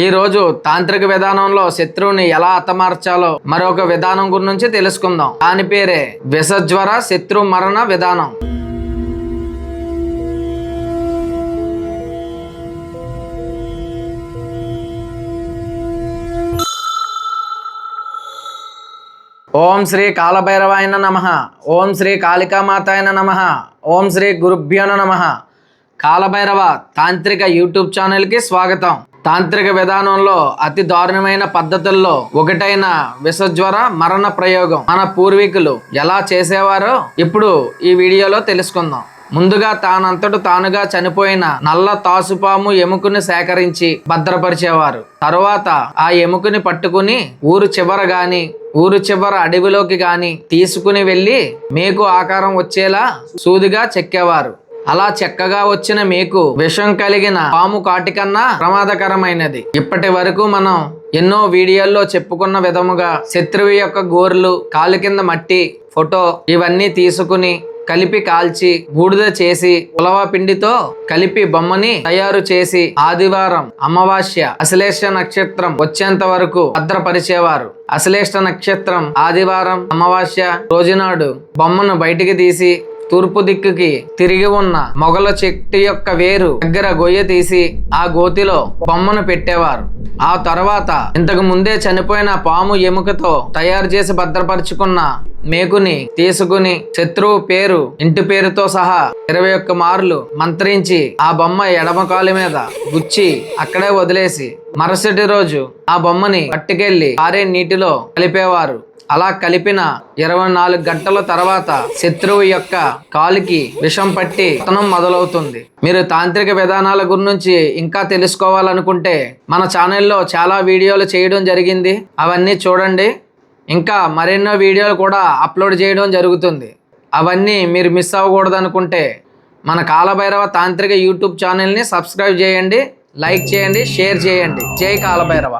ఈ రోజు తాంత్రిక విధానంలో శత్రువుని ఎలా హతమార్చాలో మరొక విధానం గురించి తెలుసుకుందాం. దాని పేరే విషజ్వర శత్రు మరణ విధానం. ఓం శ్రీ కాలభైరవాయ నమః. ఓం శ్రీ కాళికామాతాయ నమః. ఓం శ్రీ గురుభ్యో నమః. కాలభైరవ తాంత్రిక యూట్యూబ్ ఛానల్కి స్వాగతం. తాంత్రిక విధానంలో అతి దారుణమైన పద్ధతుల్లో ఒకటైన విషజ్వర మరణ ప్రయోగం మన పూర్వీకులు ఎలా చేసేవారో ఇప్పుడు ఈ వీడియోలో తెలుసుకుందాం. ముందుగా తానంతట తానుగా చనిపోయిన నల్ల తాసుపాము ఎముకని సేకరించి భద్రపరిచేవారు. తరువాత ఆ ఎముకని పట్టుకుని ఊరు చివర అడవిలోకి గాని తీసుకుని వెళ్ళి మేకు ఆకారం వచ్చేలా సూదిగా చెక్కేవారు. అలా చెక్కగా వచ్చిన మేకు విషం కలిగిన పాము కాటి కన్నా ప్రమాదకరమైనది. ఇప్పటి వరకు మనం ఎన్నో వీడియోల్లో చెప్పుకున్న విధముగా శత్రువు యొక్క గోర్లు, కాలు కింద మట్టి, ఫోటో ఇవన్నీ తీసుకుని కలిపి కాల్చి బూడిద చేసి ఉలవ పిండితో కలిపి బొమ్మని తయారు చేసి ఆదివారం, అమావాస్య, అశ్లేష నక్షత్రం వచ్చేంత వరకు భద్రపరిచేవారు. అశ్లేష నక్షత్రం ఆదివారం, అమావాస్య రోజునాడు బొమ్మను బయటికి తీసి తూర్పు దిక్కుకి తిరిగి ఉన్న మొగల చెట్టు యొక్క వేరు దగ్గర గొయ్య తీసి ఆ గోతిలో బొమ్మను పెట్టేవారు. ఆ తర్వాత ఇంతకు ముందే చనిపోయిన పాము ఎముకతో తయారు చేసి భద్రపరుచుకున్న మేకుని తీసుకుని శత్రువు పేరు, ఇంటి పేరుతో సహా 21 మార్లు మంత్రించి ఆ బొమ్మ ఎడమ కాలు మీద గుచ్చి అక్కడే వదిలేసి మరుసటి రోజు ఆ బొమ్మని పట్టుకెళ్లి పారే నీటిలో కలిపేవారు. అలా కలిపిన 24 గంటల తర్వాత శత్రువు యొక్క కాలికి విషం పట్టి పతనం మొదలవుతుంది. మీరు తాంత్రిక విధానాల గురించి ఇంకా తెలుసుకోవాలనుకుంటే మన ఛానల్లో చాలా వీడియోలు చేయడం జరిగింది. అవన్నీ చూడండి. ఇంకా మరెన్నో వీడియోలు కూడా అప్లోడ్ చేయడం జరుగుతుంది. అవన్నీ మీరు మిస్ అవ్వకూడదు అనుకుంటే మన కాలభైరవ తాంత్రిక యూట్యూబ్ ఛానల్ని సబ్స్క్రైబ్ చేయండి, లైక్ చేయండి, షేర్ చేయండి. జై కాలభైరవ.